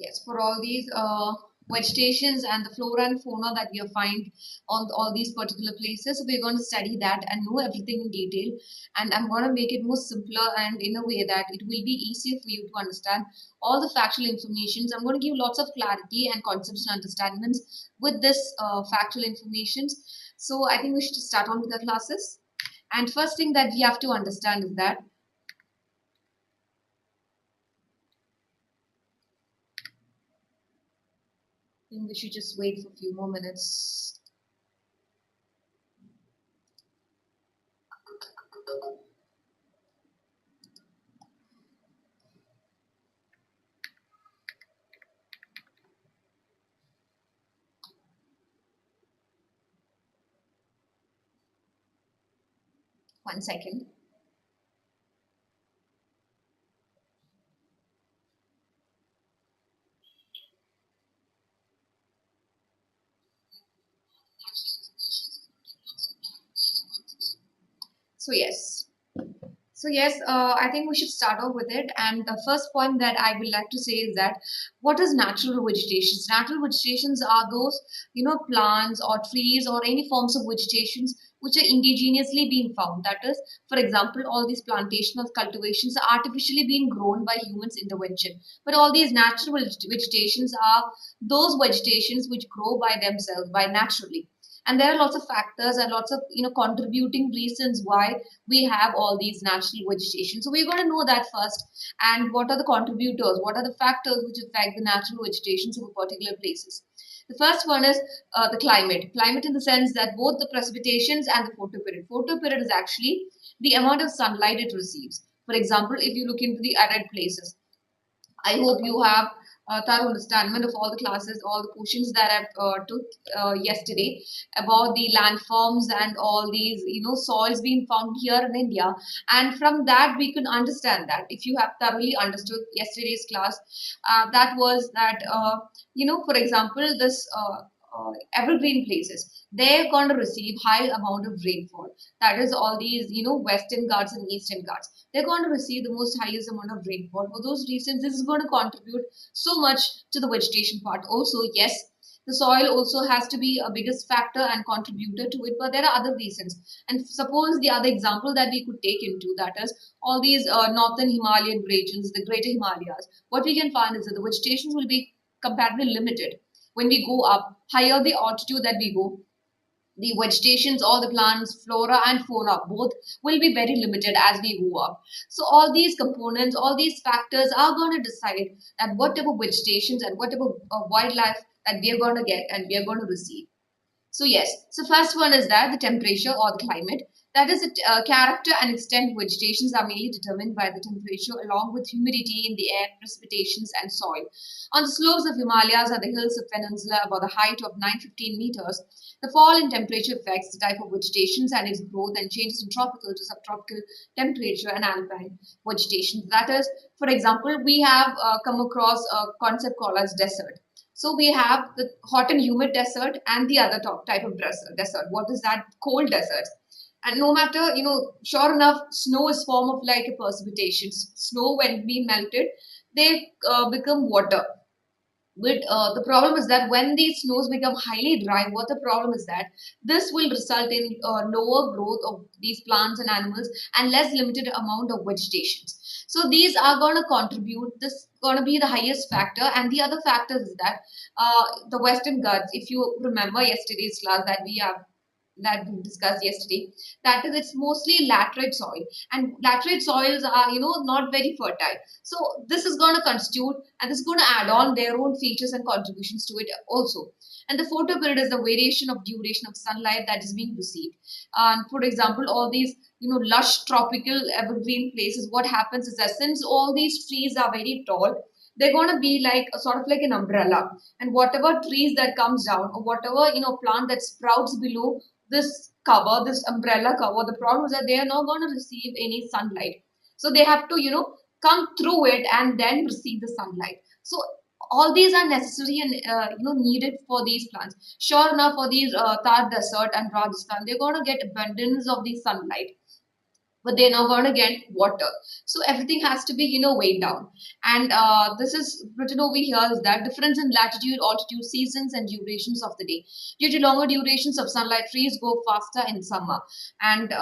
Yes, for all these vegetations and the flora and fauna that we find on all these particular places. So we're going to study that and know everything in detail. And I'm going to make it more simpler and in a way that it will be easier for you to understand all the factual informations. I'm going to give lots of clarity and concepts and understandings with this factual informations. So I think we should start on with the classes. And first thing that we have to understand is that I think we should just wait for a few more minutes. 1 second. So yes. I think we should start off with it. And the first point that I would like to say is that what is natural vegetations? Natural vegetations are those, plants or trees or any forms of vegetations which are indigenously being found. That is, for example, all these plantation of cultivations are artificially being grown by humans' intervention. But all these natural vegetations are those vegetations which grow by themselves, by naturally. And there are lots of factors and lots of contributing reasons why we have all these natural vegetation. So we're going to know that first. And what are the contributors? What are the factors which affect the natural vegetations of a particular places? The first one is the climate. Climate in the sense that both the precipitations and the photoperiod. Photoperiod is actually the amount of sunlight it receives. For example, if you look into the arid places, I hope you have a thorough understanding of all the classes, all the questions that I took yesterday about the landforms and all these, soils being found here in India. And from that, we can understand that if you have thoroughly understood yesterday's class, that was that, for example, this evergreen places, they're going to receive high amount of rainfall. That is all these, western Ghats and eastern Ghats, they're going to receive the most highest amount of rainfall. For those reasons, this is going to contribute so much to the vegetation part. Also, yes, the soil also has to be a biggest factor and contributor to it, but there are other reasons. And suppose the other example that we could take into, that is all these northern Himalayan regions, the greater Himalayas, what we can find is that the vegetations will be comparatively limited. When we go up higher the altitude that we go, the vegetations, all the plants, flora and fauna, both will be very limited as we go up. So all these components, all these factors are going to decide that what type of vegetations and what type of wildlife that we are going to get and we are going to receive. So yes, so first one is that the temperature or the climate. That is, the character and extent of vegetations are mainly determined by the temperature along with humidity in the air, precipitations and soil. On the slopes of Himalayas or the hills of Peninsula about the height of 915 meters, the fall in temperature affects the type of vegetations and its growth and changes in tropical to subtropical temperature and alpine vegetation. That is, for example, we have come across a concept called as desert. So we have the hot and humid desert and the other type of desert. What is that? Cold desert. And no matter, sure enough, snow is form of like a precipitation. Snow, when we melted, they become water. But the problem is that when these snows become highly dry, what the problem is that this will result in lower growth of these plants and animals and less limited amount of vegetations. So these are going to contribute. This going to be the highest factor, and the other factors is that the Western Ghats. If you remember yesterday's class that we discussed yesterday, that is, it's mostly laterite soil, and laterite soils are not very fertile. So this is going to constitute, and this is going to add on their own features and contributions to it also. And the photoperiod is the variation of duration of sunlight that is being received. And for example, all these lush tropical evergreen places, what happens is that since all these trees are very tall, they're going to be like a sort of like an umbrella, and whatever trees that comes down or whatever plant that sprouts below this cover, this umbrella cover, the problem is that they are not going to receive any sunlight. So they have to, come through it and then receive the sunlight. So all these are necessary and needed for these plants. Sure enough, for these Thar Desert and Rajasthan, they're going to get abundance of the sunlight. but they're not going to get water. So everything has to be, weighed down. And this is written over here is that difference in latitude, altitude, seasons, and durations of the day. Due to longer durations of sunlight, trees grow faster in summer. And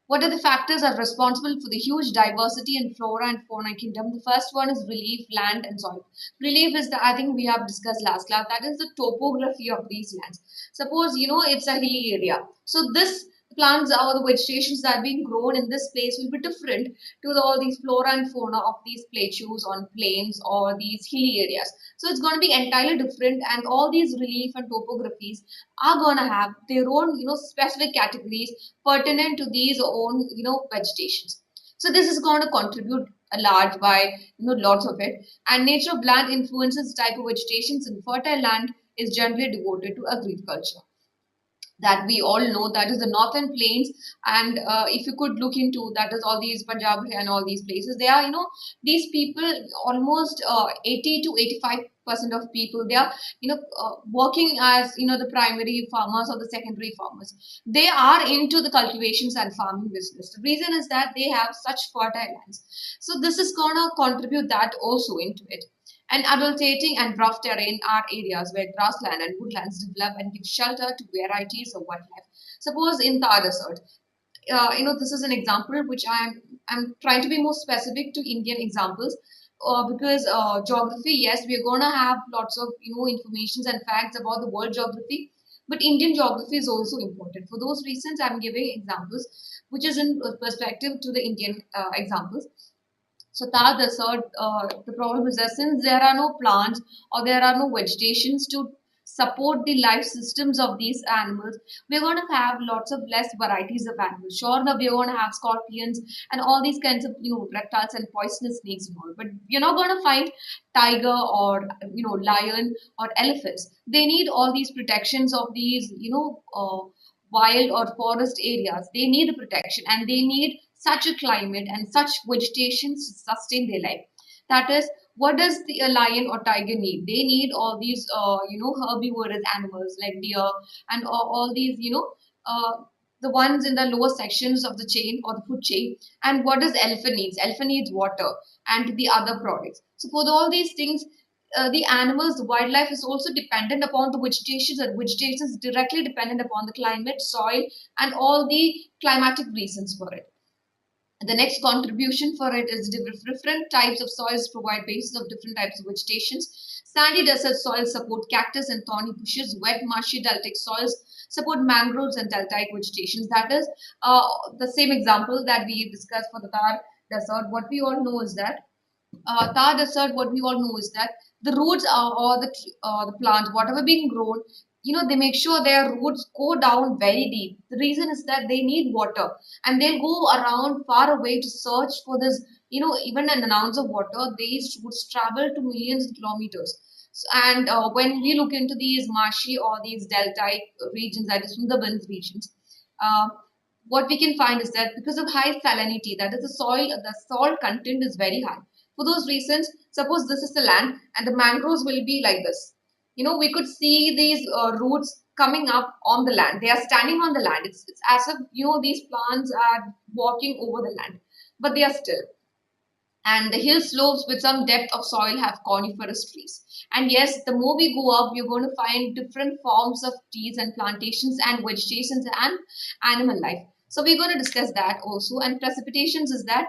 what are the factors are responsible for the huge diversity in flora and fauna kingdom? The first one is relief, land, and soil. Relief is the, I think we have discussed last class, that is the topography of these lands. Suppose, it's a hilly area. So this plants or the vegetations that are being grown in this place will be different to all these flora and fauna of these plateaus on plains or these hilly areas. So it's going to be entirely different, and all these relief and topographies are going to have their own, specific categories pertinent to these own, vegetations. So this is going to contribute a large by, lots of it. And nature of land influences type of vegetations, and fertile land is generally devoted to agriculture, that we all know, that is the northern plains. And if you could look into that, is all these Punjab and all these places, they are, these people, almost 80 to 85% of people, they are, working as, the primary farmers or the secondary farmers. They are into the cultivations and farming business. The reason is that they have such fertile lands. So this is going to contribute that also into it. And adulterating and rough terrain are areas where grassland and woodlands develop and give shelter to varieties of wildlife. Suppose in Thar Desert, this is an example which I'm trying to be more specific to Indian examples, because geography, yes, we're gonna have lots of, informations and facts about the world geography, but Indian geography is also important. For those reasons, I'm giving examples which is in perspective to the Indian examples. So Thar Desert, the problem is that since there are no plants or there are no vegetations to support the life systems of these animals, we're going to have lots of less varieties of animals. Sure enough, we're going to have scorpions and all these kinds of, reptiles and poisonous snakes and all, but you're not going to find tiger or, lion or elephants. They need all these protections of these, wild or forest areas. They need the protection, and they need such a climate and such vegetation to sustain their life. That is, what does the lion or tiger need? They need all these, herbivorous animals like deer and all these, the ones in the lower sections of the chain or the food chain. And what does elephant needs? Elephant needs water and the other products. So for all these things, the animals, the wildlife is also dependent upon the vegetation, and vegetation is directly dependent upon the climate, soil, and all the climatic reasons for it. The next contribution for it is different types of soils provide bases of different types of vegetations. Sandy desert soils support cactus and thorny bushes. Wet, marshy, deltaic soils support mangroves and deltaic vegetations. That is the same example that we discussed for the Thar desert. What we all know is that Thar desert, what we all know is that the roots are, or the plants, whatever being grown, they make sure their roots go down very deep. The reason is that they need water, and they'll go around far away to search for this, even an ounce of water. These roots travel to millions of kilometers. And when we look into these marshy or these deltaic regions, that is Sundarbans regions, uh, what we can find is that because of high salinity, that is the salt content is very high. For those reasons, suppose this is the land and the mangroves will be like this. We could see these roots coming up on the land. They are standing on the land. It's as if, these plants are walking over the land, but they are still. And the hill slopes with some depth of soil have coniferous trees. And yes, the more we go up, you're going to find different forms of trees and plantations and vegetations and animal life. So we're going to discuss that also. And precipitations is that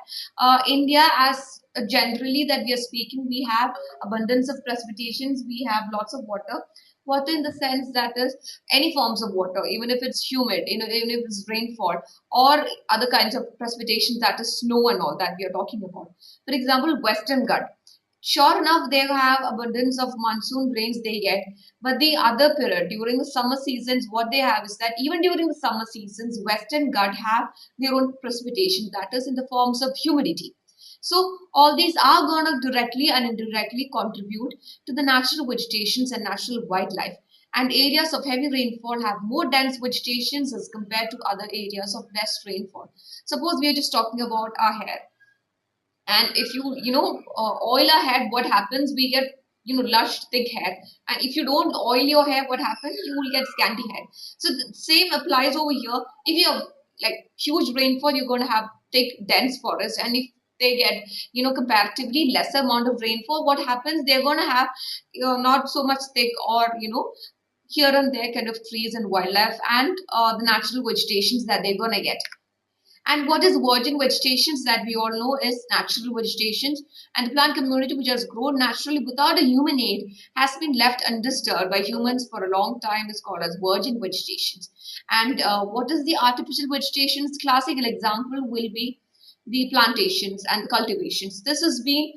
India, as generally that we are speaking, we have abundance of precipitations. We have lots of water. Water in the sense that is any forms of water, even if it's humid, even if it's rainfall or other kinds of precipitation, that is snow and all that we are talking about. For example, Western Ghats. Sure enough, they have abundance of monsoon rains they get, but the other period during the summer seasons, what they have is that even during the summer seasons, Western Ghats have their own precipitation, that is in the forms of humidity. So all these are going to directly and indirectly contribute to the natural vegetations and natural wildlife. And areas of heavy rainfall have more dense vegetations as compared to other areas of less rainfall. Suppose we are just talking about our hair, and if you oil our head, what happens? We get lush thick hair. And if you don't oil your hair, what happens? You will get scanty hair. So the same applies over here. If you're like huge rainfall, you're going to have thick, dense forest. And if they get, comparatively lesser amount of rainfall, what happens? They're going to have, not so much thick or, here and there kind of trees and wildlife and the natural vegetations that they're going to get. And what is virgin vegetations that we all know is natural vegetations, and the plant community which has grown naturally without a human aid has been left undisturbed by humans for a long time is called as virgin vegetations. And what is the artificial vegetations? Classical example will be the plantations and the cultivations. This has been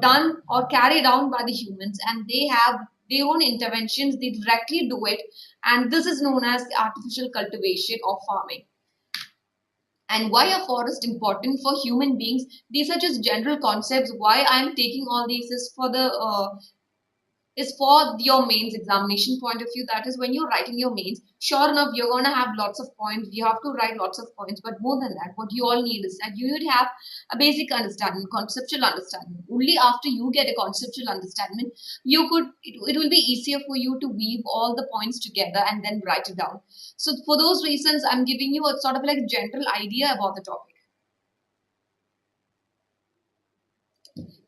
done or carried out by the humans, and they have their own interventions. They directly do it, and this is known as the artificial cultivation or farming. And why are forests important for human beings? These are just general concepts. Why I'm taking all these is for your mains examination point of view. That is, when you're writing your mains, sure enough, you're going to have lots of points. You have to write lots of points. But more than that, what you all need is that you need to have a basic understanding, conceptual understanding. Only after you get a conceptual understanding, it will be easier for you to weave all the points together and then write it down. So for those reasons, I'm giving you a sort of like general idea about the topic.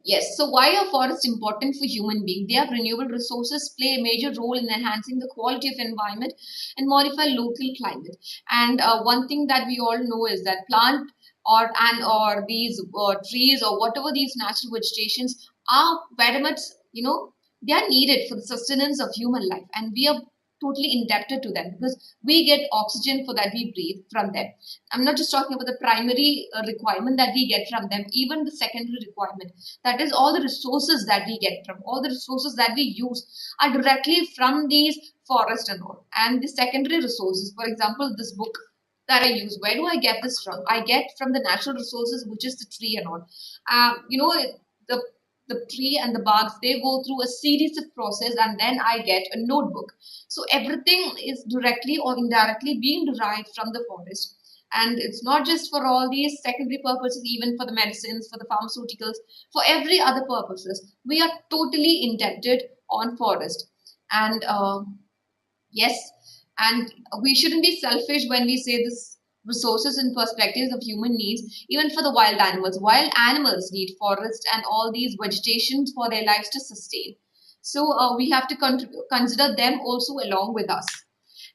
Yes, so why are forests important for human beings? They have renewable resources, play a major role in enhancing the quality of environment and modify local climate. And one thing that we all know is that plant or these trees or whatever these natural vegetations are very much, they are needed for the sustenance of human life, and we are totally indebted to them because we get oxygen for that we breathe from them. I'm not just talking about the primary requirement that we get from them, even the secondary requirement, that is all the resources that we get from, all the resources that we use are directly from these forests and all. And the secondary resources, for example, this book that I use, where do I get this from? I get from the natural resources, which is the tree and all. The tree and the bugs, they go through a series of process, and then I get a notebook. So everything is directly or indirectly being derived from the forest. And it's not just for all these secondary purposes, even for the medicines, for the pharmaceuticals, for every other purposes, we are totally indebted on forest. And yes, and we shouldn't be selfish when we say this resources and perspectives of human needs, even for the wild animals. Wild animals need forest and all these vegetations for their lives to sustain. So we have to consider them also along with us.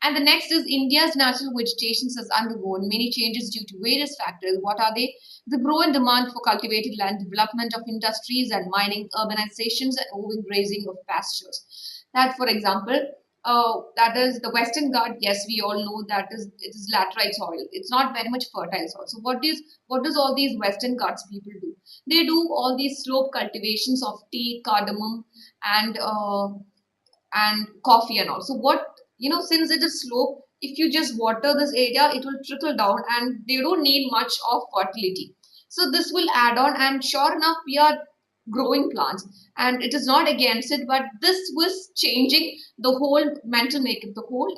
And the next is India's natural vegetation has undergone many changes due to various factors. What are they? The growing demand for cultivated land, development of industries and mining, urbanizations, and overgrazing of pastures. That, for example, that is the Western Ghats. Yes, we all know that it is laterite soil. It's not very much fertile soil. So what does all these Western Ghats people do? They do all these slope cultivations of tea, cardamom, and coffee and all. So what, since it is slope, if you just water this area, it will trickle down, and they don't need much of fertility. So this will add on, and sure enough, we are growing plants, and it is not against it, but this was changing the whole mental makeup, the whole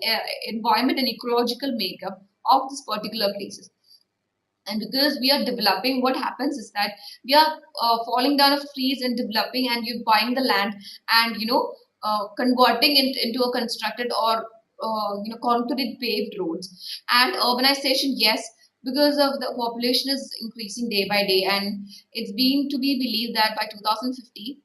environment and ecological makeup of this particular places. And because we are developing, what happens is that we are falling down of trees and developing, and you're buying the land and converting it into a constructed or concrete paved roads. And urbanization, yes, because of the population is increasing day by day, and it's being to be believed that by 2050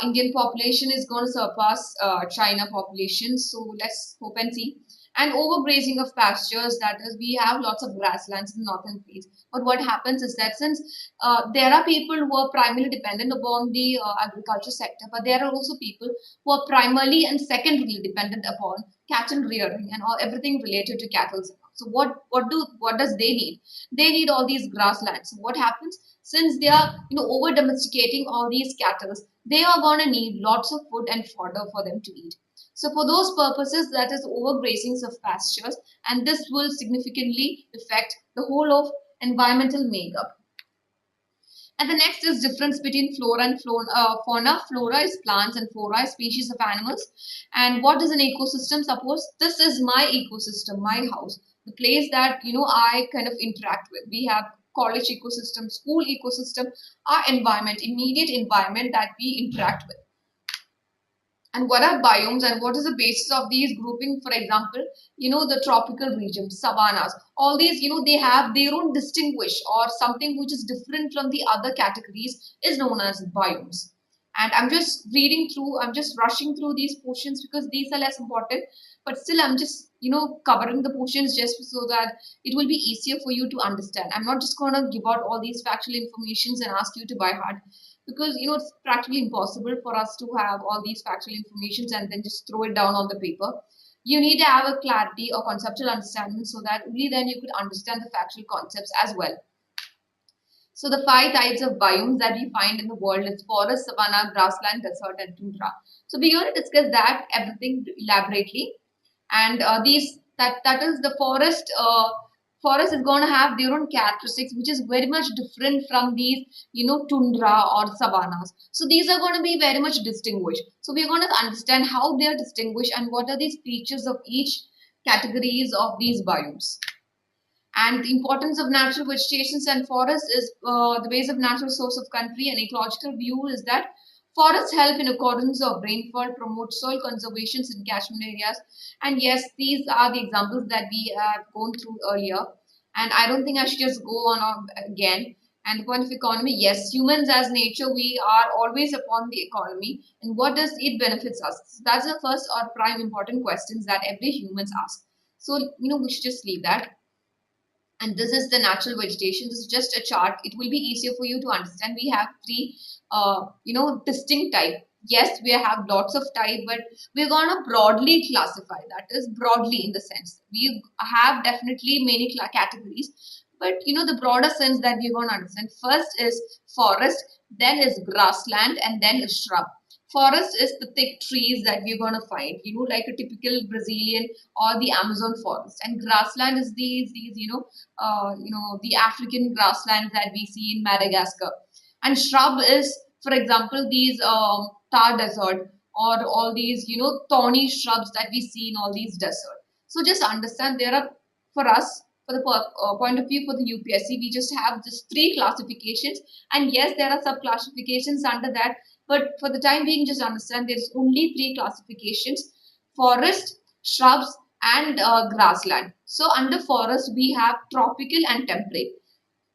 Indian population is going to surpass China population. So let's hope and see. And overgrazing of pastures, that is, we have lots of grasslands in the northern plains. But what happens is that since there are people who are primarily dependent upon the agriculture sector, but there are also people who are primarily and secondarily dependent upon cattle rearing and all everything related to cattle. So what does they need? They need all these grasslands. So what happens? Since they are over domesticating all these cattle, they are going to need lots of food and fodder for them to eat. So for those purposes, that is overgrazings of pastures, and this will significantly affect the whole of environmental makeup. And the next is difference between flora and fauna. Flora is plants and flora is species of animals. And what is an ecosystem? Suppose this is my ecosystem, my house, the place that I kind of interact with. We have college ecosystem, school ecosystem, our environment, immediate environment that we interact with. And what are biomes and what is the basis of these grouping? For example, the tropical regions, savannas, all these, they have their own distinguish or something which is different from the other categories is known as biomes. And I'm just rushing through these portions because these are less important, but still I'm just, covering the portions just so that it will be easier for you to understand. I'm not just going to give out all these factual informations and ask you to by heart, because it's practically impossible for us to have all these factual informations and then just throw it down on the paper. You need to have a clarity or conceptual understanding so that only then you could understand the factual concepts as well. So the five types of biomes that we find in the world is forest, savanna, grassland, desert, and tundra. So we're going to discuss that everything elaborately. And these that is the forest. Forest is going to have their own characteristics, which is very much different from these, tundra or savannas. So these are going to be very much distinguished. So we're going to understand how they are distinguished and what are these features of each categories of these biomes. And the importance of natural vegetations and forests is the base of natural source of country and ecological view is that forests help in accordance of rainfall, promote soil conservations in catchment areas. And yes, these are the examples that we have gone through earlier. And I don't think I should just go on again. And the point of economy, yes, humans as nature, we are always upon the economy. And what does it benefits us? So that's the first or prime important questions that every humans ask. So, we should just leave that. And this is the natural vegetation. This is just a chart. It will be easier for you to understand. We have three distinct type. Yes, we have lots of type, but we're going to broadly classify. That is broadly in the sense we have definitely many categories, but the broader sense that we're going to understand first is forest, then is grassland, and then is shrub. Forest is the thick trees that we're going to find, like a typical Brazilian or the Amazon forest. And grassland is these the African grasslands that we see in Madagascar. And shrub is, for example, these tar desert or all these, thorny shrubs that we see in all these deserts. So just understand there are, for us, for the point of view for the UPSC, we just have just three classifications. And yes, there are sub classifications under that. But for the time being, just understand there's only three classifications: forest, shrubs, and grassland. So under forest, we have tropical and temperate.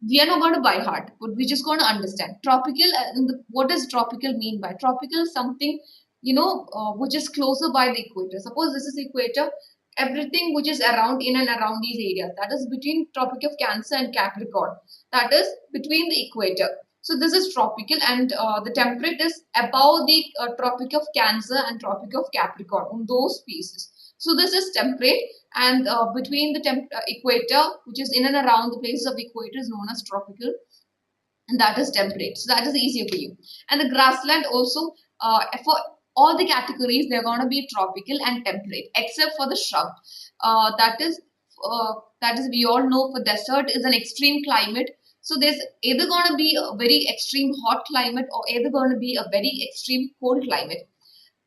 We are not going to by heart, but we're just going to understand tropical. What does tropical mean by tropical? Is something which is closer by the equator. Suppose this is equator. Everything which is around in and around these areas, that is between Tropic of Cancer and Capricorn, that is between the equator. So this is tropical, and the temperate is above the Tropic of Cancer and Tropic of Capricorn on those pieces. So this is temperate, and between the equator, which is in and around the places of equator, is known as tropical, and that is temperate. So that is easier for you. And the grassland also, for all the categories, they're going to be tropical and temperate, except for the shrub. That is we all know for desert is an extreme climate. So there's either going to be a very extreme hot climate or either going to be a very extreme cold climate.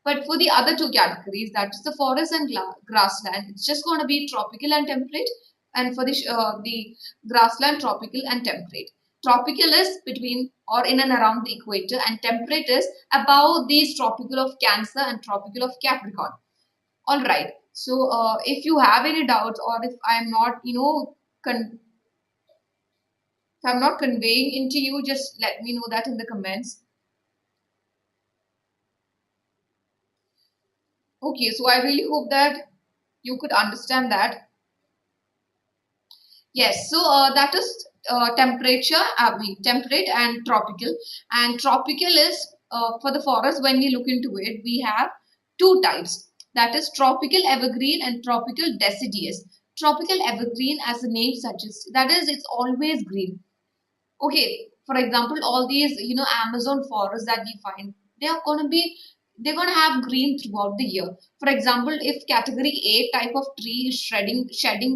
But for the other two categories, that is the forest and grassland, it's just going to be tropical and temperate. And for the grassland, tropical and temperate. Tropical is between or in and around the equator, and temperate is above these tropical of Cancer and tropical of Capricorn. All right. So if you have any doubts, or if I'm not, if I'm not conveying into you, just let me know that in the comments. Okay, so I really hope that you could understand that. Yes, so that is temperature, I mean temperate and tropical. And tropical is for the forest, when we look into it, we have two types. That is tropical evergreen and tropical deciduous. Tropical evergreen, as the name suggests, that is, it's always green. Okay, for example, all these Amazon forests that we find, they are going to be they're going to have green throughout the year. For example, if category A type of tree is shedding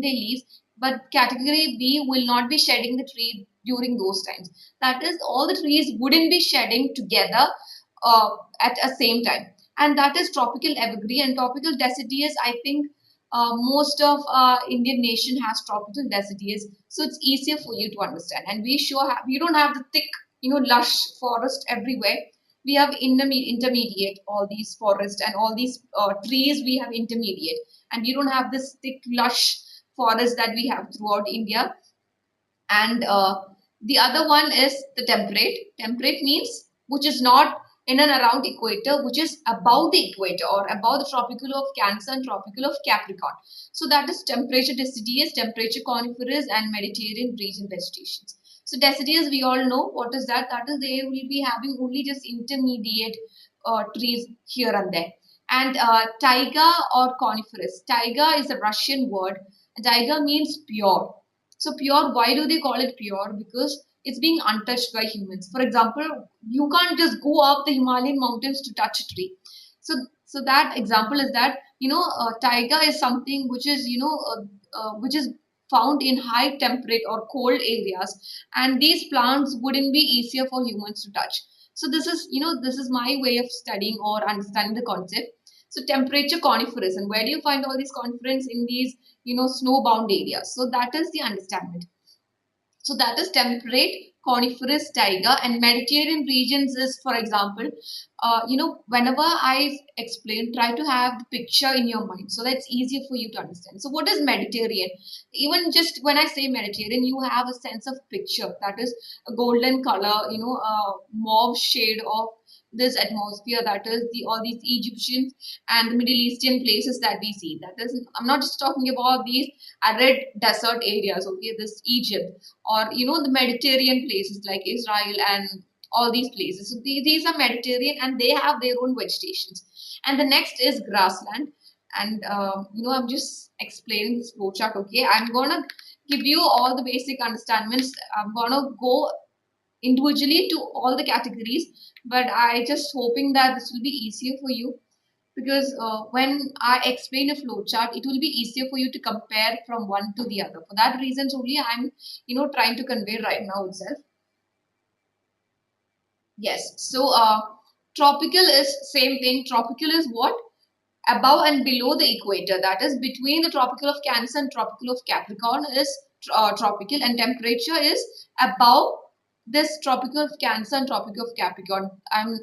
their leaves, but category B will not be shedding the tree during those times. That is, all the trees wouldn't be shedding together uh, at a same time. And that is tropical evergreen and tropical deciduous. I think most of Indian nation has tropical deciduous, so it's easier for you to understand. And we don't have the thick, lush forest everywhere. we have intermediate, all these forests and all these trees, we have intermediate, and you don't have this thick lush forest that we have throughout India. And the other one is the temperate. Temperate means which is not in and around equator, which is above the equator or above the tropical of Cancer and tropical of Capricorn. So that is temperature deciduous, temperature coniferous, and Mediterranean region vegetations. So deciduous, we all know what is that. That is, they will be having only just intermediate trees here and there. And taiga or coniferous. Taiga is a Russian word. Taiga means pure. So pure, why do they call it pure? Because it's being untouched by humans. For example, you can't just go up the Himalayan mountains to touch a tree. So that example is that, taiga is something which is, which is found in high temperate or cold areas, and these plants wouldn't be easier for humans to touch. So this is my way of studying or understanding the concept. So temperature coniferous, and where do you find all these coniferous? In these, snowbound areas. So that is the understanding. So that is temperate, coniferous, taiga, and Mediterranean regions is, for example, whenever I explain, try to have the picture in your mind so that's easier for you to understand. So what is Mediterranean? Even just when I say Mediterranean, you have a sense of picture, that is a golden color, a mauve shade of this atmosphere, that is all these Egyptians and the Middle Eastern places that we see. That is, I'm not just talking about these arid desert areas, okay, this Egypt, or the Mediterranean places like Israel and all these places. So these are Mediterranean and they have their own vegetations. And the next is grassland. And I'm just explaining this flowchart. Okay, I'm gonna give you all the basic understandings. I'm gonna go individually to all the categories, but I just hoping that this will be easier for you, because when I explain a flowchart, it will be easier for you to compare from one to the other. For that reasons only, I'm trying to convey right now itself. Yes. So tropical is same thing. Tropical is what? Above and below the equator. That is between the tropical of Cancer and tropical of Capricorn is tropical, and temperature is above this tropical of Cancer and tropical of Capricorn. I'm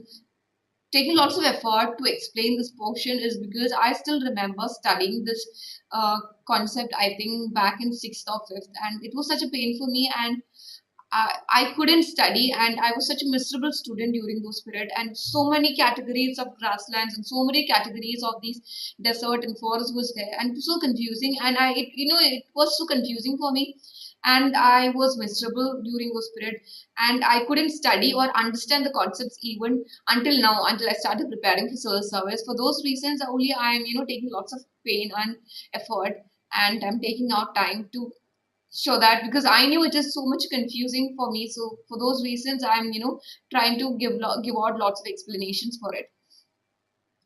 taking lots of effort to explain this portion is because I still remember studying this concept, I think back in sixth or fifth, and it was such a pain for me, and I couldn't study, and I was such a miserable student during those period. And so many categories of grasslands and so many categories of these desert and forest was there, and it was so confusing. And it was so confusing for me, and I was miserable during those period, and I couldn't study or understand the concepts even until now, until I started preparing for civil service. For those reasons only, I'm taking lots of pain and effort, and I'm taking out time to show that, because I knew it is so much confusing for me. So for those reasons, I'm trying to give out lots of explanations for it.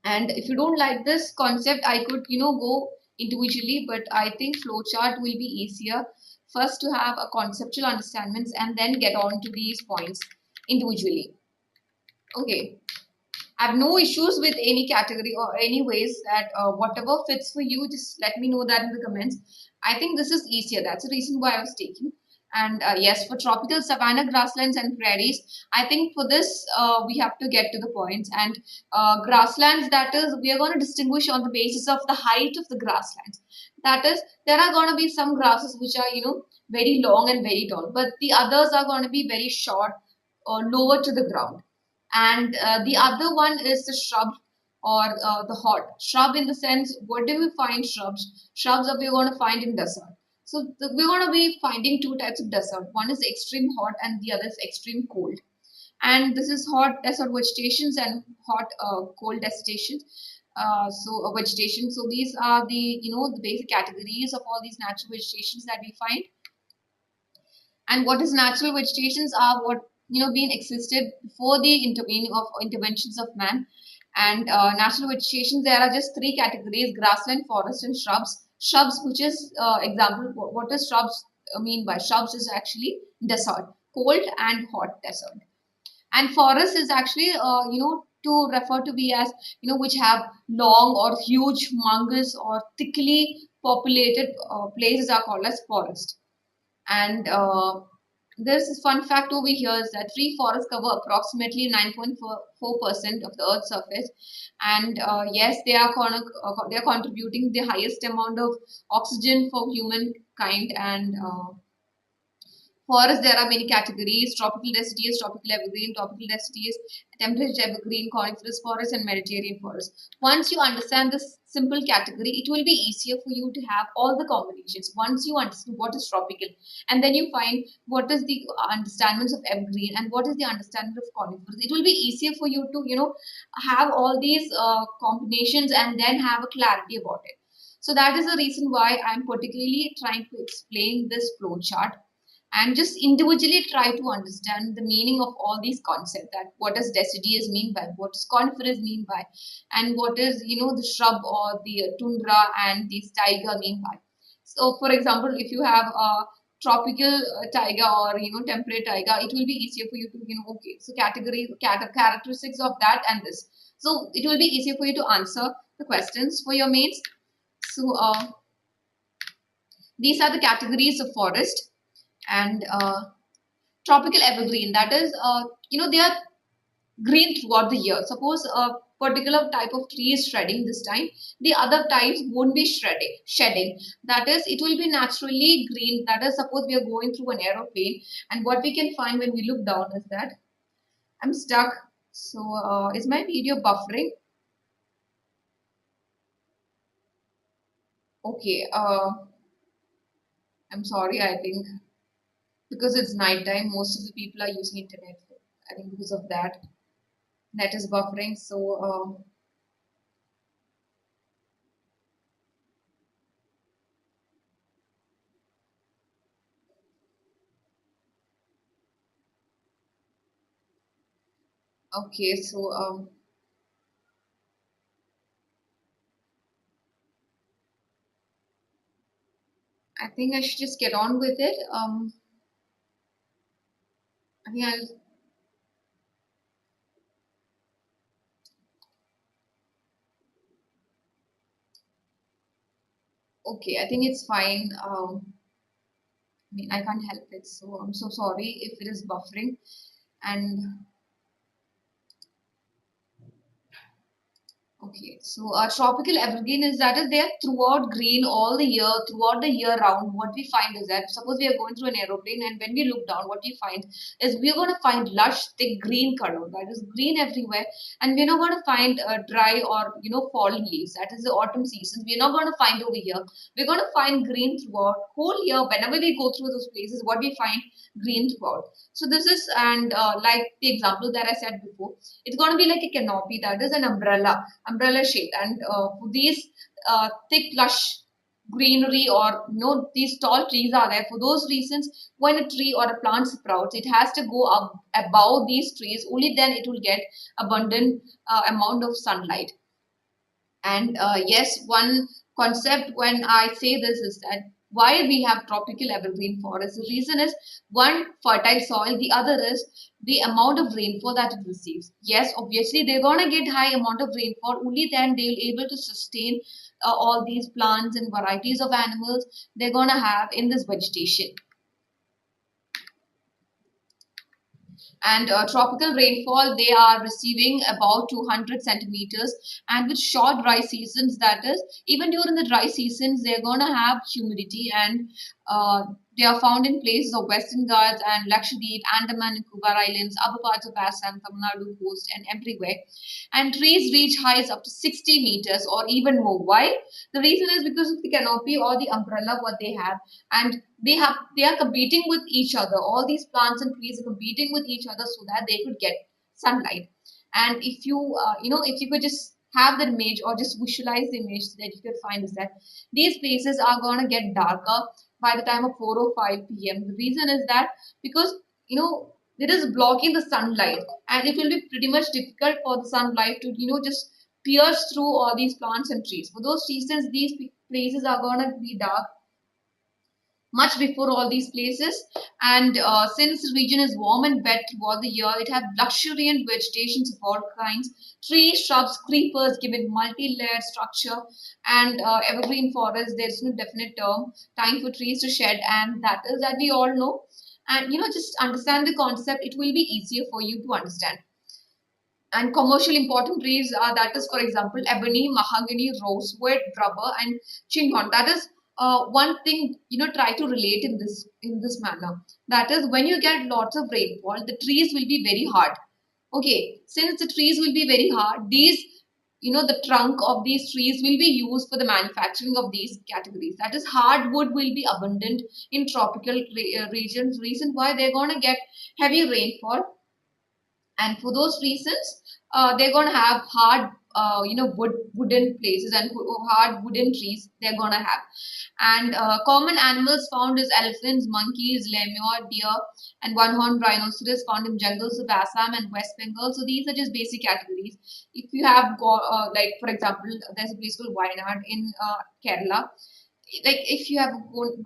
And if you don't like this concept, I could go individually, but I think flowchart will be easier. First to have a conceptual understandings and then get on to these points individually. Okay. I have no issues with any category or any ways that whatever fits for you, just let me know that in the comments. I think this is easier. That's the reason why I was taking. And yes, for tropical savanna grasslands and prairies, I think for this we have to get to the points. And grasslands, that is, we are going to distinguish on the basis of the height of the grasslands. That is, there are going to be some grasses which are very long and very tall, but the others are going to be very short or lower to the ground. And the other one is the shrub, or the hot shrub, in the sense, what do we find shrubs are we going to find in desert. So we're going to be finding two types of desert. One is extreme hot and the other is extreme cold. And this is hot desert vegetations and hot cold desiccations. Vegetation. So these are the the basic categories of all these natural vegetations that we find. And what is natural vegetations are what being existed before the interventions of man. And natural vegetations, there are just three categories: grassland, forest, and shrubs. Shrubs, which is example, what does shrubs mean by shrubs, is actually desert, cold and hot desert. And forest is actually to refer to be as which have long or huge, humongous or thickly populated places are called as forest. And There's this fun fact over here is that tree forests cover approximately 9.4% of the Earth's surface, and yes, they are contributing the highest amount of oxygen for humankind. And forests, there are many categories: tropical deciduous, tropical evergreen, tropical deciduous, temperate evergreen, coniferous forest, and Mediterranean forest. Once you understand this simple category, it will be easier for you to have all the combinations. Once you understand what is tropical, and then you find what is the understandings of evergreen and what is the understanding of coniferous, it will be easier for you to, have all these combinations and then have a clarity about it. So that is the reason why I'm particularly trying to explain this flow chart and just individually try to understand the meaning of all these concepts, that what does deciduous mean by, what does coniferous mean by, and what is, the shrub or the tundra and the taiga mean by. So for example, if you have a tropical taiga or temperate taiga, it will be easier for you to, okay, so characteristics of that and this, so it will be easier for you to answer the questions for your mains. So these are the categories of forest. And tropical evergreen, that is, they are green throughout the year. Suppose a particular type of tree is shredding this time, the other types won't be shedding. That is, it will be naturally green. That is, suppose we are going through an aeroplane, and what we can find when we look down is that I'm stuck. So is my video buffering? Okay, I'm sorry. I think because it's night time, most of the people are using internet. I think because of that, net is buffering. So okay, so I think I should just get on with it. I think I'll. Okay, I think it's fine. I mean, I can't help it, so I'm so sorry if it is buffering. And okay, so tropical evergreen is that is there throughout green all the year, throughout the year round. What we find is that suppose we are going through an aeroplane, and when we look down, what we find is we are going to find lush, thick green color, that is green everywhere, and we're not going to find dry or fallen leaves. That is the autumn season. We're not going to find over here. We're going to find green throughout whole year. Whenever we go through those places, what we find green throughout. So this is, and like the example that I said before, it's going to be like a canopy, that is an umbrella shade. And for these thick lush greenery, or these tall trees are there for those reasons. When a tree or a plant sprouts, it has to go up above these trees, only then it will get abundant amount of sunlight. And yes, one concept when I say this is that why we have tropical evergreen forests. The reason is one, fertile soil, the other is the amount of rainfall that it receives. Yes, obviously they're gonna get high amount of rainfall, only then they'll able to sustain all these plants and varieties of animals they're gonna have in this vegetation. And tropical rainfall, they are receiving about 200 centimeters, and with short dry seasons, that is, even during the dry seasons they're going to have humidity. And uh, they are found in places of Western Ghats and Lakshadweep, Andaman and Nicobar Islands, other parts of Assam, Tamil Nadu coast, and everywhere. And trees reach heights up to 60 meters or even more. Why? The reason is because of the canopy or the umbrella what they have. And they are competing with each other. All these plants and trees are competing with each other so that they could get sunlight. And if you if you could just have the image or just visualize the image, that you could find is that these places are going to get darker by the time of 4 or 5 p.m. The reason is that because it is blocking the sunlight, and it will be pretty much difficult for the sunlight to just pierce through all these plants and trees. For those reasons, these places are going to be dark much before all these places. And since the region is warm and wet throughout the year, it has luxuriant vegetations of all kinds: trees, shrubs, creepers, giving multi-layered structure. And evergreen forest, there's no definite term time for trees to shed, and that is that we all know. And just understand the concept, it will be easier for you to understand. And commercial important trees are, that is, for example, ebony, mahogany, rosewood, rubber, and chingon. That is one thing, try to relate in this manner. That is, when you get lots of rainfall, the trees will be very hard. Okay, since the trees will be very hard, these, the trunk of these trees will be used for the manufacturing of these categories. That is, hardwood will be abundant in tropical regions. Reason why they're gonna get heavy rainfall, and for those reasons, they're going to have hard wooden places, and hard wooden trees they're going to have. And common animals found is elephants, monkeys, lemur, deer, and one-horned rhinoceros found in jungles of Assam and West Bengal. So these are just basic categories. If you have like, for example, there's a place called Wayanad in Kerala. Like, if you have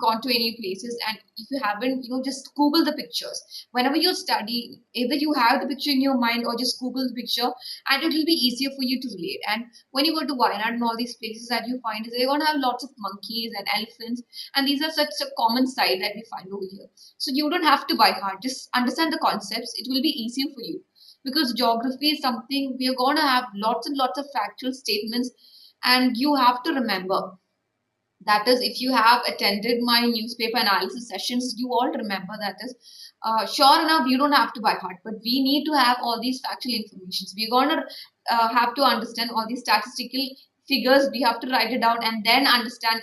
gone to any places, and if you haven't, just Google the pictures. Whenever you study, either you have the picture in your mind, or just Google the picture, and it will be easier for you to relate. And when you go to Wayanad and all these places, that you find is they're going to have lots of monkeys and elephants, and these are such a common sight that we find over here. So you don't have to by heart, just understand the concepts, it will be easier for you. Because geography is something we are going to have lots and lots of factual statements, and you have to remember. That is, if you have attended my newspaper analysis sessions, you all remember. That is, sure enough, you don't have to by heart, but we need to have all these factual informations. We're going to have to understand all these statistical figures. We have to write it down and then understand,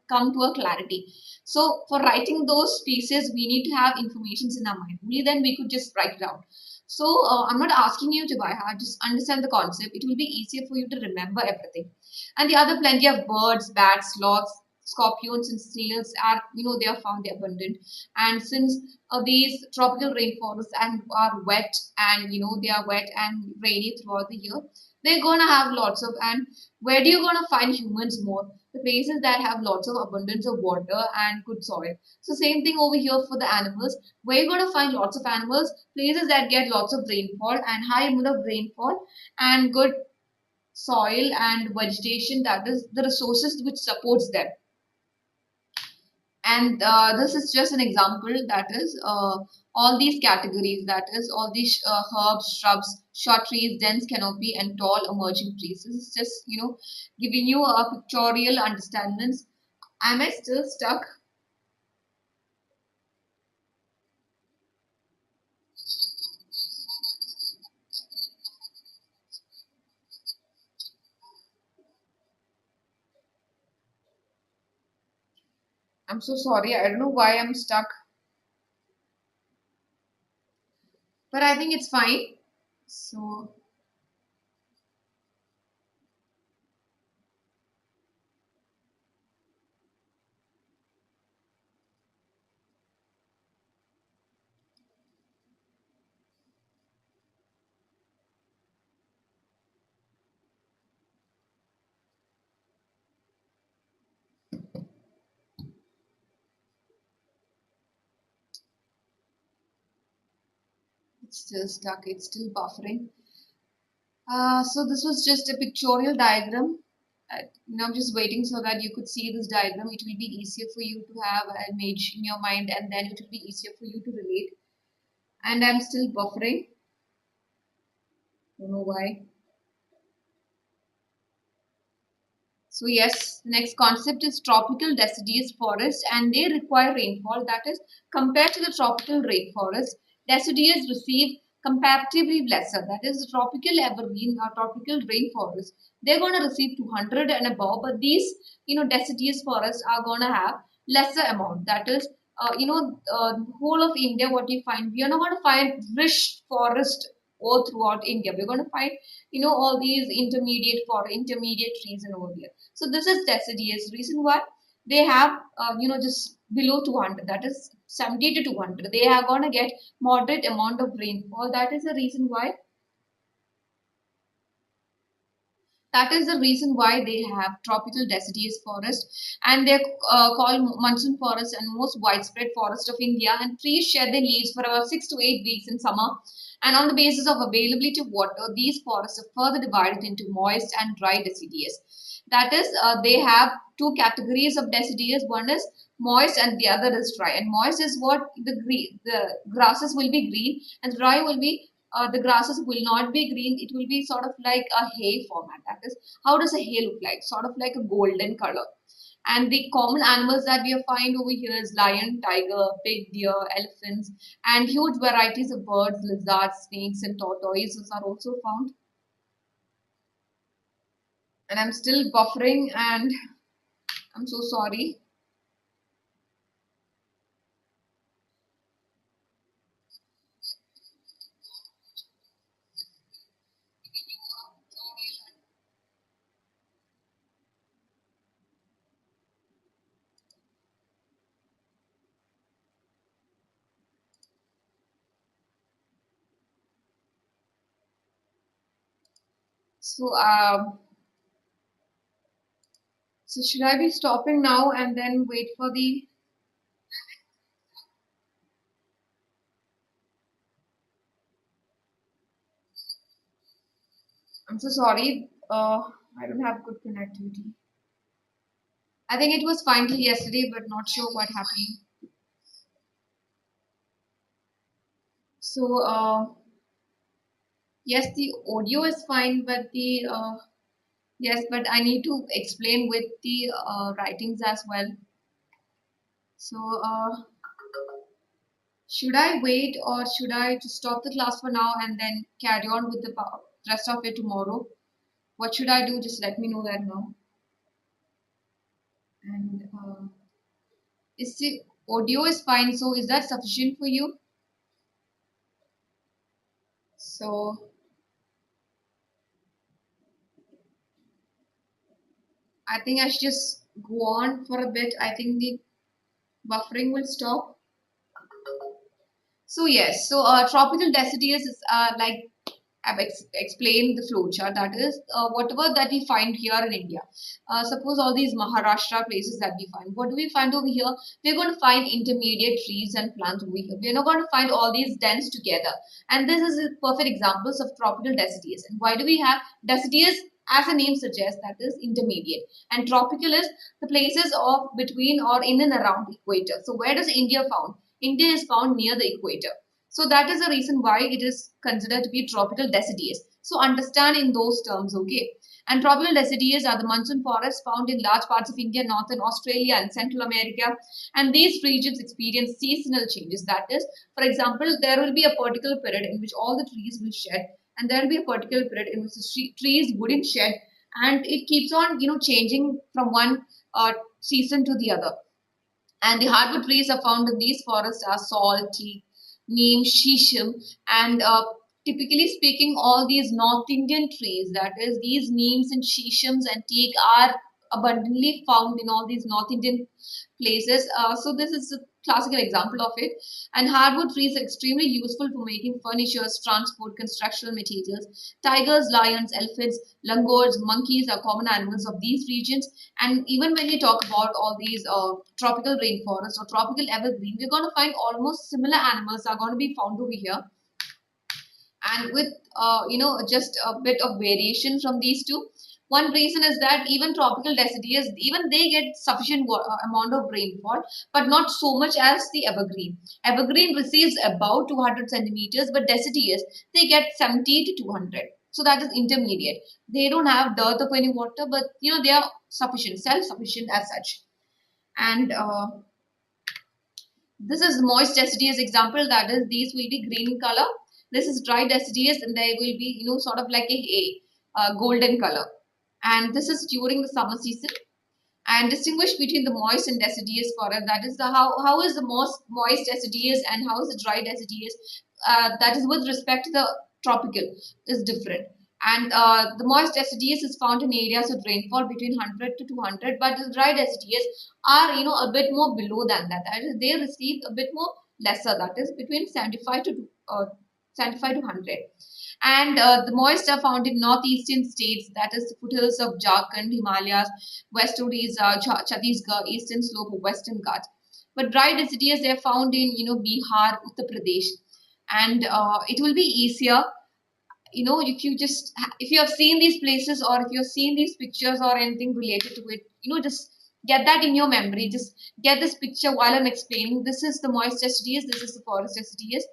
come to a clarity. So for writing those pieces, we need to have informations in our mind. Only then we could just write it down. So I'm not asking you to by heart, just understand the concept. It will be easier for you to remember everything. And the other plenty of birds, bats, sloths, scorpions, and snails are, they are found abundant. And since these tropical rainforests and are wet, and they are wet and rainy throughout the year, they're gonna have lots of. And where do you gonna find humans more? The places that have lots of abundance of water and good soil. So same thing over here for the animals. Where you're gonna find lots of animals? Places that get lots of rainfall and high amount of rainfall and good soil and vegetation, that is the resources which supports them. And this is just an example. That is, all these categories, that is all these herbs, shrubs, short trees, dense canopy, and tall emerging trees. This is just, giving you a pictorial understandings. Am I still stuck? I'm so sorry, I don't know why I'm stuck, but I think it's fine. So it's still stuck, it's still buffering. So this was just a pictorial diagram. I'm just waiting so that you could see this diagram. It will be easier for you to have an image in your mind, and then it will be easier for you to relate. And I'm still buffering. Don't know why. So yes, the next concept is tropical deciduous forest, and they require rainfall. That is, compared to the tropical rainforest, deciduous receive comparatively lesser. That is, the tropical evergreen or tropical rainforest, they're going to receive 200 and above, but these, deciduous forests are going to have lesser amount. That is, whole of India, what you find, we are not going to find rich forest all throughout India. We're going to find, all these intermediate trees and all here. So this is deciduous. Reason why they have, just below 200. That is 70 to 200. They are gonna get moderate amount of rainfall. That is the reason why. That is the reason why they have tropical deciduous forest, and they're called monsoon forest and most widespread forest of India. And trees shed their leaves for about 6 to 8 weeks in summer, And on the basis of availability of water, these forests are further divided into moist and dry deciduous. That is, they have two categories of deciduous. One is moist and the other is dry. And moist is what the grasses will be green, and dry will be the grasses will not be green. It will be sort of like a hay format. That is, how does a hay look like? Sort of like a golden color. And the common animals that we find over here is lion, tiger, pig, deer, elephants, and huge varieties of birds, lizards, snakes, and tortoises are also found. And I'm still buffering, and I'm so sorry. So, so should I be stopping now and then wait for the? I'm so sorry. I don't have good connectivity. I think it was fine till yesterday, but not sure what happened. So, yes, the audio is fine, but the yes, but I need to explain with the writings as well. So, should I wait or should I just stop the class for now and then carry on with the rest of it tomorrow? What should I do? Just let me know that now. And is the audio is fine? So, is that sufficient for you? So, I think I should just go on for a bit. I think the buffering will stop. So yes, so tropical deciduous is like I've explained the flowchart. That is, whatever that we find here in India. Suppose all these Maharashtra places that we find. What do we find over here? We're going to find intermediate trees and plants over here. We're not going to find all these dens together. And this is a perfect examples of tropical deciduous. And why do we have deciduous? As the name suggests, that is intermediate. And tropical is the places of between or in and around the equator. So where does India found? India is found near the equator. So that is the reason why it is considered to be tropical deciduous. So understand in those terms, okay? And tropical deciduous are the monsoon forests found in large parts of India, northern Australia, and Central America. And these regions experience seasonal changes. That is, for example, there will be a particular period in which all the trees will shed, and there will be a particular period in which the trees wouldn't shed, and it keeps on, changing from one season to the other. And the hardwood trees are found in these forests are salt, teak, neem, shisham, and typically speaking, all these North Indian trees, that is, these neems and shishams and teak are abundantly found in all these North Indian places. So this is a classical example of it. And hardwood trees are extremely useful for making furnitures, transport, constructional materials. Tigers, lions, elephants, langurs, monkeys are common animals of these regions. And even when we talk about all these tropical rainforests or tropical evergreen, we're going to find almost similar animals are going to be found over here. And with just a bit of variation from these two. One reason is that even tropical deciduous, even they get sufficient amount of rainfall, but not so much as the evergreen. Evergreen receives about 200 centimeters, but deciduous they get 70 to 200. So that is intermediate. They don't have dearth of any water, but they are sufficient, self-sufficient as such. And this is moist deciduous example. That is, these will be green in color. This is dry deciduous, and they will be, sort of like a golden color. And this is during the summer season. And distinguish between the moist and deciduous forest. That is the how is the most moist deciduous and how is the dry deciduous. That is with respect to the tropical is different. And the moist deciduous is found in areas with rainfall between 100 to 200, but the dry deciduous are a bit more below than that. That is, they receive a bit more lesser. That is between 75 to 75 to 100. And the moist are found in northeastern states, that is the foothills of Jharkhand, Himalayas, West Odisha, Chhattisgarh, eastern slope of Western Ghats. But dry deciduous they are found in Bihar, Uttar Pradesh. and it will be easier, if you just if you have seen these places, or if you've seen these pictures or anything related to it, just get that in your memory. Just get this picture while I'm explaining. This is the moist deciduous, this is the forest deciduous.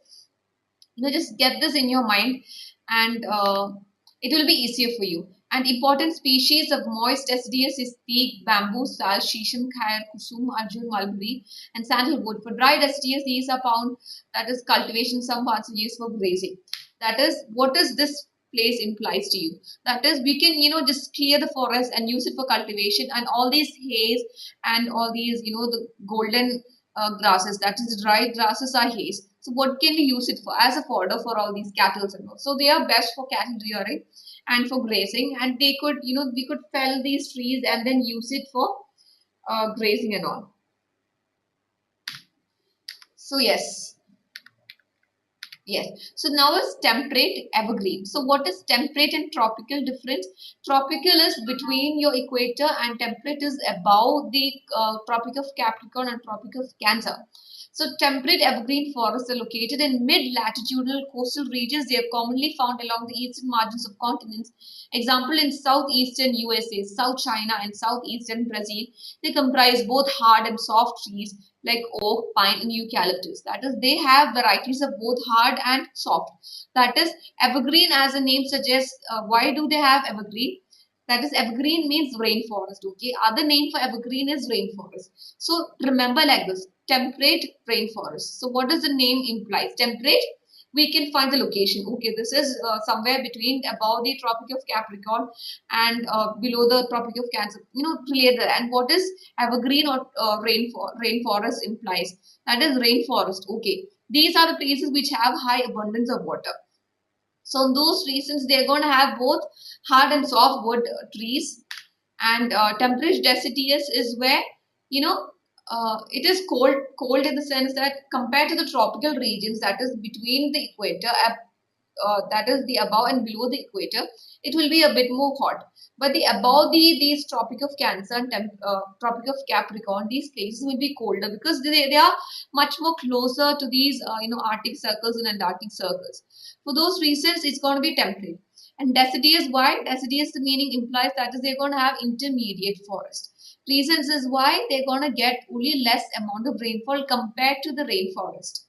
Just get this in your mind, and it will be easier for you. And important species of moist deciduous is teak, bamboo, sal, shisham, khair, kusum, arjun, mulberry, and sandalwood. For dry deciduous, these are found, that is cultivation, some parts are used for grazing. That is, what is this place implies to you? That is, we can, just clear the forest and use it for cultivation, and all these haze and all these, the golden grasses, that is dry grasses, are haze. So what can we use it for? As a fodder for all these cattle and all. So they are best for cattle rearing and for grazing, and they could, we could fell these trees and then use it for grazing and all. So yes. Yes. So now is temperate evergreen. So what is temperate and tropical difference? Tropical is between your equator, and temperate is above the Tropic of Capricorn and Tropic of Cancer. So temperate evergreen forests are located in mid-latitudinal coastal regions. They are commonly found along the eastern margins of continents. Example, in southeastern USA, South China, and southeastern Brazil. They comprise both hard and soft trees like oak, pine, and eucalyptus. That is, they have varieties of both hard and soft. That is, evergreen, as the name suggests. Why do they have evergreen? That is, evergreen means rainforest. Okay, other name for evergreen is rainforest. So remember like this: temperate rainforest. So what does the name implies? Temperate. We can find the location. Okay, this is somewhere between above the Tropic of Capricorn and below the Tropic of Cancer. Clear that. And what is evergreen or rainforest implies? That is rainforest. Okay, these are the places which have high abundance of water. So those reasons, they're going to have both hard and soft wood trees. And temperate deciduous is where, it is cold in the sense that compared to the tropical regions, that is between the equator, that is the above and below the equator, it will be a bit more hot. But the above these Tropic of Cancer and Tropic of Capricorn, these places will be colder because they are much more closer to these Arctic circles and Antarctic circles. For those reasons, it's going to be temperate. And deciduous, why? Deciduous, the meaning implies that is they're going to have intermediate forest. Reasons is why they're going to get only less amount of rainfall compared to the rainforest.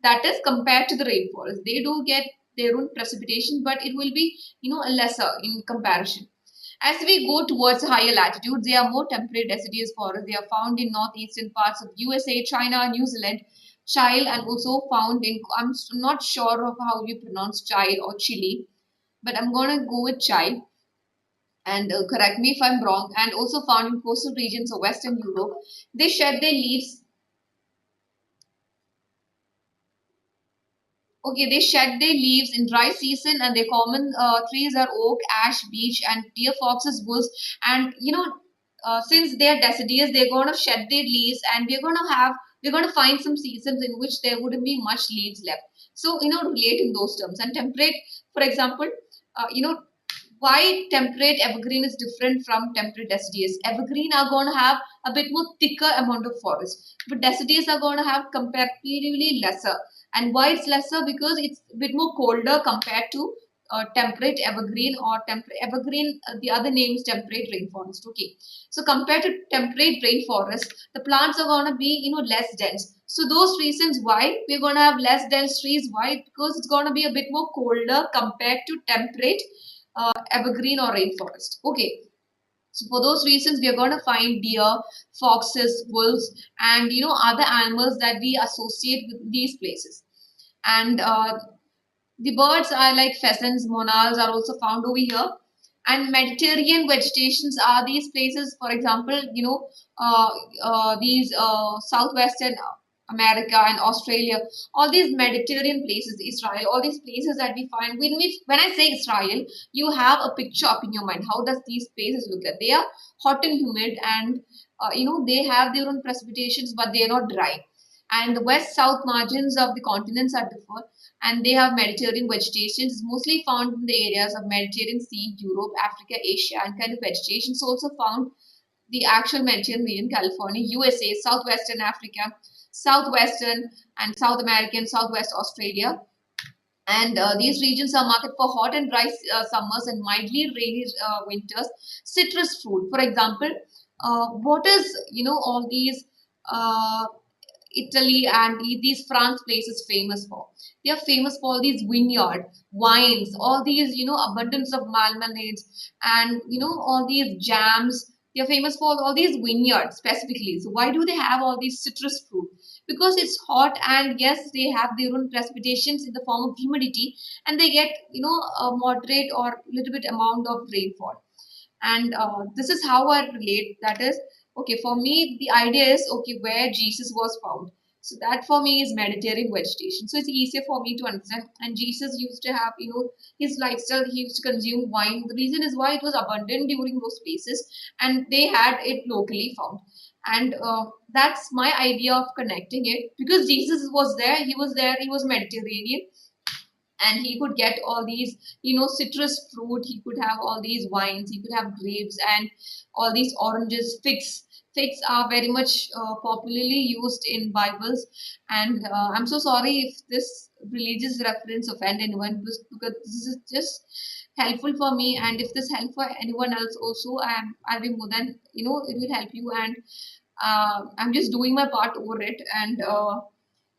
That is, compared to the rainforest, they do get their own precipitation, but it will be lesser in comparison. As we go towards higher latitudes, there are more temperate deciduous forests. They are found in northeastern parts of USA, China, New Zealand, Chile, and also found in, I'm not sure of how you pronounce Chile or Chile, but I'm going to go with Chile, and correct me if I'm wrong, and also found in coastal regions of Western Europe. They shed their leaves. Okay, they shed their leaves in dry season, and their common trees are oak, ash, beech, and deer, foxes, wolves. And since they are deciduous, they're going to shed their leaves, and we're going to find some seasons in which there wouldn't be much leaves left. So relate in those terms. And temperate, for example, why temperate evergreen is different from temperate deciduous. Evergreen are going to have a bit more thicker amount of forest, but deciduous are going to have comparatively lesser. And why it's lesser? Because it's a bit more colder compared to temperate evergreen, or temperate evergreen. The other name is temperate rainforest. Okay, so compared to temperate rainforest, the plants are going to be less dense. So those reasons why we're going to have less dense trees. Why? Because it's going to be a bit more colder compared to temperate evergreen or rainforest. Okay, so for those reasons, we are going to find deer, foxes, wolves, and other animals that we associate with these places. And the birds are like pheasants, monals are also found over here. And Mediterranean vegetations are these places, for example, these southwestern America and Australia, all these Mediterranean places, Israel, all these places that we find. When I say Israel, you have a picture up in your mind. How does these places look like? They are hot and humid, and they have their own precipitations, but they are not dry. And the west-south margins of the continents are different, and they have Mediterranean vegetation. It's mostly found in the areas of Mediterranean Sea, Europe, Africa, Asia, and kind of vegetation is also found the actual Mediterranean region, California, USA, Southwestern Africa, Southwestern and South American, Southwest Australia. and these regions are marked for hot and dry summers and mildly rainy winters. Citrus fruit, for example, what is, all these uh, Italy and these France places famous for? They are famous for these vineyard wines, all these, abundance of marmalades, and all these jams. They are famous for all these vineyards specifically. So why do they have all these citrus fruit? Because it's hot, and yes, they have their own precipitations in the form of humidity, and they get, a moderate or little bit amount of rainfall. And this is how I relate. That is, okay, for me the idea is, okay, where Jesus was found. So that for me is Mediterranean vegetation, so it's easier for me to understand. And Jesus used to have, his lifestyle, he used to consume wine. The reason is why it was abundant during those places, and they had it locally found. And that's my idea of connecting it, because Jesus was there, he was Mediterranean, and he could get all these, citrus fruit. He could have all these wines, he could have grapes, and all these oranges. Figs are very much popularly used in bibles. And I'm so sorry if this religious reference offend anyone, because this is just helpful for me, and if this help for anyone else also, I'll be more than, it will help you. And I'm just doing my part over it.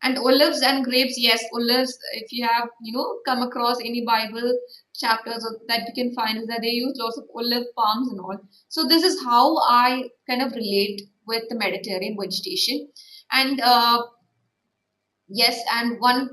And olives and grapes, yes, olives. If you have, come across any Bible chapters that you can find, is that they use lots of olive palms and all. So this is how I kind of relate with the Mediterranean vegetation. And yes, and one